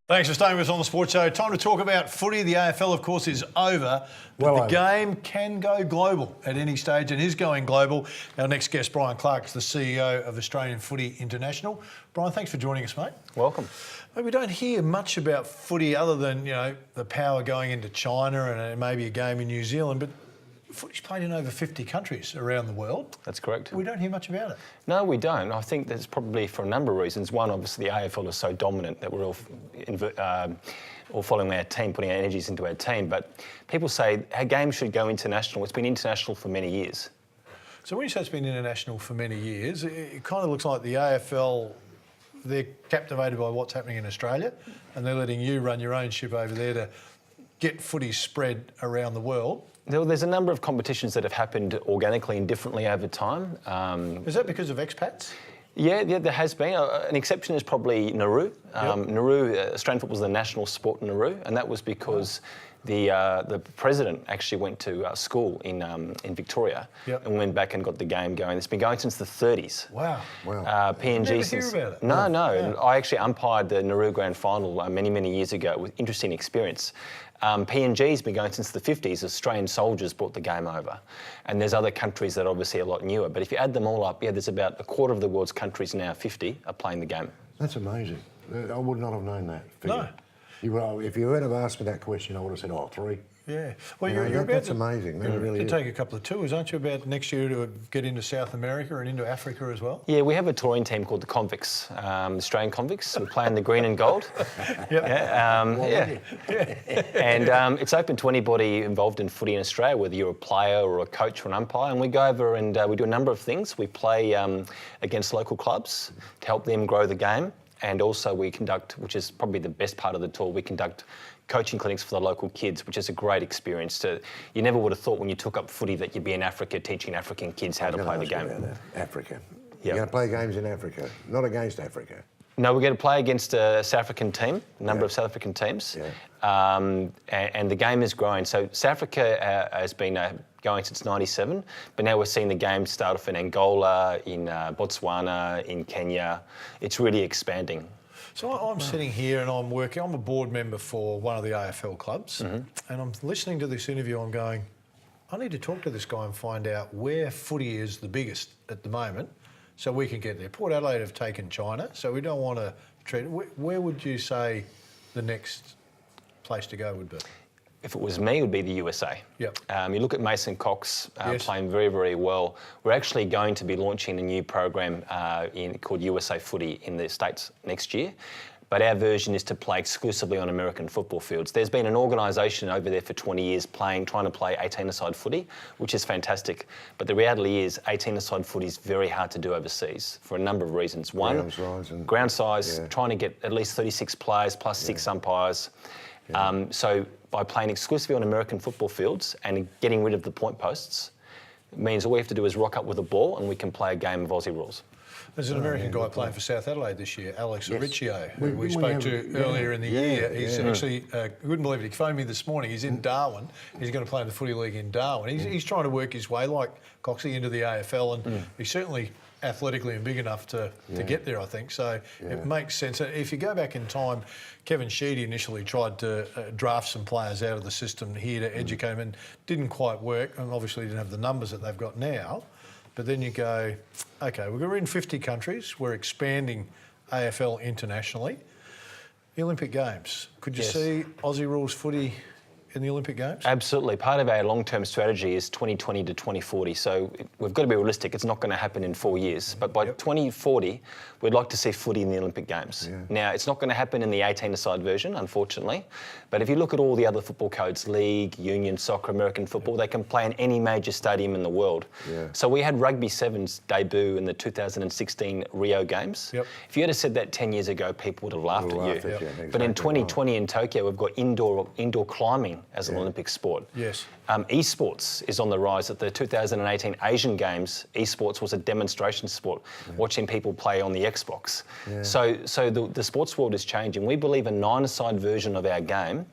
Thanks for staying with us on the Sports Show. Time to talk about footy. The AFL, of course, is over, but the game can go global at any stage and is going global. Our next guest, Brian Clarke, is the CEO of Australian Footy International. Brian, thanks for joining us, mate. Welcome. We don't hear much about footy other than, the power going into China and maybe a game in New Zealand, but footy's played in over 50 countries around the world. That's correct. We don't hear much about it. No, we don't. I think that's probably for a number of reasons. One, obviously, the AFL is so dominant that we're all following our team, putting our energies into our team. But people say our game should go international. It's been international for many years. So when you say it's been international for many years, it kind of looks like the AFL, they're captivated by what's happening in Australia and they're letting you run your own ship over there to get footy spread around the world. There's a number of competitions that have happened organically and differently over time. Is that because of expats? Yeah, there has been. An exception is probably Nauru. Nauru, Australian football is the national sport in Nauru, and that was because the president actually went to school in Victoria and went back and got the game going. It's been going since the 30s. Wow. PNG Never since... hear about it. No. Yeah. And I actually umpired the Nauru Grand Final many years ago. It was an interesting experience. PNG's been going since the 50s. Australian soldiers brought the game over. And there's other countries that are obviously a lot newer. But if you add them all up, there's about a quarter of the world's countries now, 50, are playing the game. That's amazing. I would not have known that figure. No. If you had have asked me that question, I would have said, 3. Yeah. Well, you're about that's amazing. That really is. take a couple of tours, aren't you, about next year to get into South America and into Africa as well? Yeah, we have a touring team called the Convicts, Australian Convicts. We play in the green and gold. And it's open to anybody involved in footy in Australia, whether you're a player or a coach or an umpire. And we go over and we do a number of things. We play against local clubs to help them grow the game. And also we conduct, which is probably the best part of the tour, we conduct coaching clinics for the local kids, which is a great experience. You never would have thought when you took up footy that you'd be in Africa teaching African kids how to play the game. Africa. You're going to play games in Africa, not against Africa. No, we're going to play against a South African team, a number of South African teams. And the game is growing. So South Africa has been going since '97, but now we're seeing the game start off in Angola, in Botswana, in Kenya. It's really expanding. So I'm sitting here and I'm a board member for one of the AFL clubs, and I'm listening to this interview, I'm going, I need to talk to this guy and find out where footy is the biggest at the moment so we can get there. Port Adelaide have taken China, so we don't want to treat it. Where would you say the next place to go would be? If it was me, it would be the USA. Yep. You look at Mason Cox playing very well. We're actually going to be launching a new program called USA Footy in the States next year. But our version is to play exclusively on American football fields. There's been an organisation over there for 20 years trying to play 18-a-side footy, which is fantastic. But the reality is 18-a-side footy is very hard to do overseas for a number of reasons. One, ground size, trying to get at least 36 players plus 6 umpires. So by playing exclusively on American football fields and getting rid of the point posts, it means all we have to do is rock up with a ball and we can play a game of Aussie rules. There's an American guy playing for South Adelaide this year, Alex Riccio, who we spoke to earlier in the year. He's actually, I couldn't believe it, he phoned me this morning. He's in Darwin. He's going to play in the Footy League in Darwin. He's trying to work his way, like Coxie, into the AFL, and he's certainly athletically and big enough to get there, I think. So it makes sense. If you go back in time, Kevin Sheedy initially tried to draft some players out of the system here to educate them, and didn't quite work, and obviously didn't have the numbers that they've got now. But then you go, OK, we're in 50 countries. We're expanding AFL internationally. The Olympic Games. Could you see Aussie rules footy in the Olympic Games? Absolutely. Part of our long-term strategy is 2020 to 2040. So we've got to be realistic. It's not going to happen in 4 years. But by 2040, we'd like to see footy in the Olympic Games. Now, it's not going to happen in the 18-a-side version, unfortunately. But if you look at all the other football codes, league, union, soccer, American football, they can play in any major stadium in the world. So we had Rugby Sevens debut in the 2016 Rio Games. If you had said that 10 years ago, people would have laughed at you. But in 2020 in Tokyo, we've got indoor climbing as an Olympic sport. Esports is on the rise. At the 2018 Asian Games, esports was a demonstration sport, watching people play on the Xbox. So the sports world is changing. We believe a 9-a-side version of our game,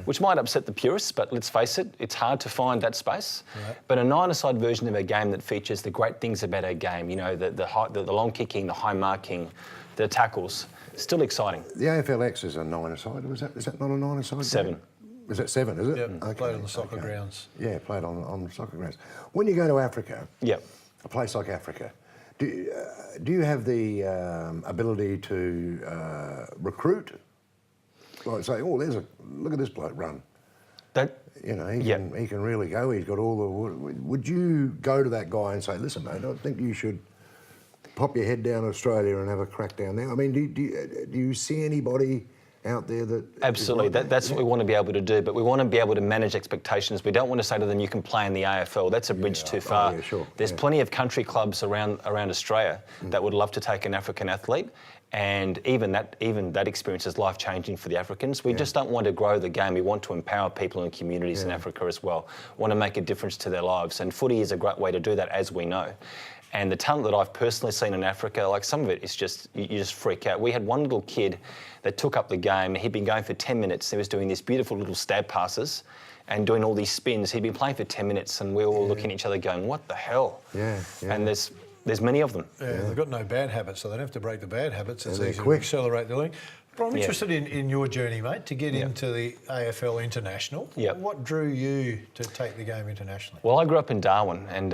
which might upset the purists, but let's face it, it's hard to find that space. But a 9-a-side version of our game that features the great things about our game, you know, the long kicking, the high marking, the tackles. Still exciting. The AFLX is a 9-a-side. Is that not a 9-a-side? 7. Is that 7, is it? Yep, played on the soccer grounds. Yeah, played on the soccer grounds. When you go to Africa, Yep. a place like Africa, do you have the ability to recruit? Like say, oh, look at this bloke run. You know, he can really go. He's got all the. Would you go to that guy and say, listen, mate, I think you should pop your head down to Australia and have a crack down there? I mean, do you see anybody out there that... Absolutely, that's what we want to be able to do, but we want to be able to manage expectations. We don't want to say to them, you can play in the AFL. That's a bridge too far. Yeah, sure. There's plenty of country clubs around Australia that would love to take an African athlete, and even that experience is life-changing for the Africans. We just don't want to grow the game. We want to empower people and communities in Africa as well. We want to make a difference to their lives, and footy is a great way to do that, as we know. And the talent that I've personally seen in Africa, like some of it is just, you just freak out. We had one little kid that took up the game. He'd been going for 10 minutes. He was doing these beautiful little stab passes and doing all these spins. He'd been playing for 10 minutes and we were all looking at each other going, what the hell? And there's many of them. They've got no bad habits, so they don't have to break the bad habits. It's easy quick. to accelerate the learning. But I'm interested in your journey, mate, to get into the AFL International. What drew you to take the game internationally? Well, I grew up in Darwin and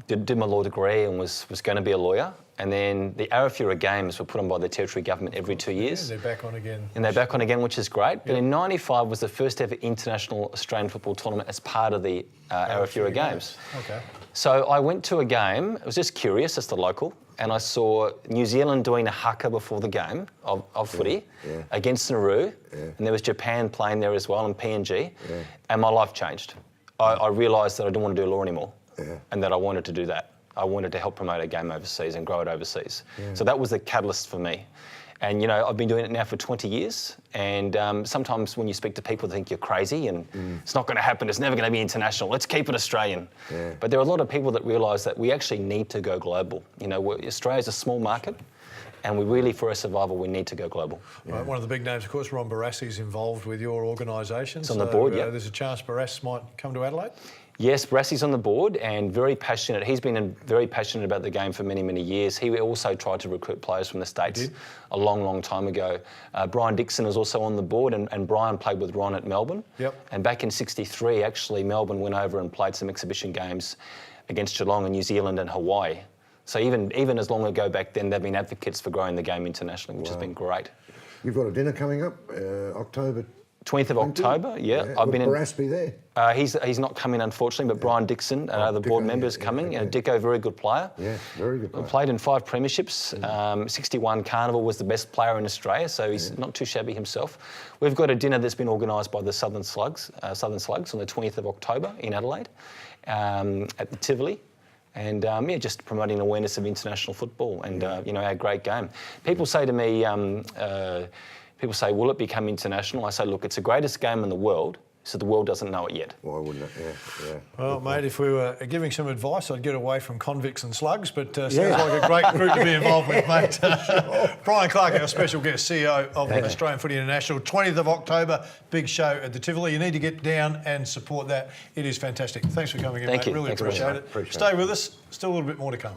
did my law degree and was going to be a lawyer. And then the Arafura Games were put on by the territory government every 2 years. Yeah, they're back on again. And they're back on again, which is great. But in '95 was the first ever international Australian football tournament as part of the Arafura Games. Okay. So I went to a game, I was just curious, as the local, and I saw New Zealand doing a haka before the game of footy against Nauru, and there was Japan playing there as well, and PNG, and my life changed. I realised that I didn't want to do law anymore, and that I wanted to do that. I wanted to help promote a game overseas and grow it overseas. So that was the catalyst for me. And, you know, I've been doing it now for 20 years. And sometimes when you speak to people, they think you're crazy and it's not going to happen. It's never going to be international. Let's keep it Australian. But there are a lot of people that realise that we actually need to go global. You know, Australia's a small market. And we really, for our survival, we need to go global. Right, one of the big names, of course, Ron Barassi is involved with your organisation. He's on the board, There's a chance Barassi might come to Adelaide? Yes, Barassi's on the board and very passionate. He's been very passionate about the game for many, many years. He also tried to recruit players from the States a long, long time ago. Brian Dixon is also on the board and Brian played with Ron at Melbourne. And back in '63, actually, Melbourne went over and played some exhibition games against Geelong and New Zealand and Hawaii. So even as long ago back then, they've been advocates for growing the game internationally, which has been great. You've got a dinner coming up, October 20th of October, I've been in. Will Barassi be there? He's not coming, unfortunately, but Brian Dixon, the board member, is coming. Dicko, very good player. Yeah, very good player. Played in 5 premierships. 61 Carnival was the best player in Australia, so he's not too shabby himself. We've got a dinner that's been organised by the Southern Slugs on the 20th of October in Adelaide at the Tivoli. And just promoting awareness of international football and you know, our great game. People say to me, people say, will it become international? I say, look, it's the greatest game in the world, so the world doesn't know it yet. Why wouldn't it? Yeah. Well, mate, if we were giving some advice, I'd get away from convicts and slugs, but sounds like a great group to be involved with, mate. Brian Clarke, our special guest, CEO of Australian Footy International. 20th of October, big show at the Tivoli. You need to get down and support that. It is fantastic. Thanks for coming in, mate. Thank you. Really appreciate it. Stay with us. Still a little bit more to come.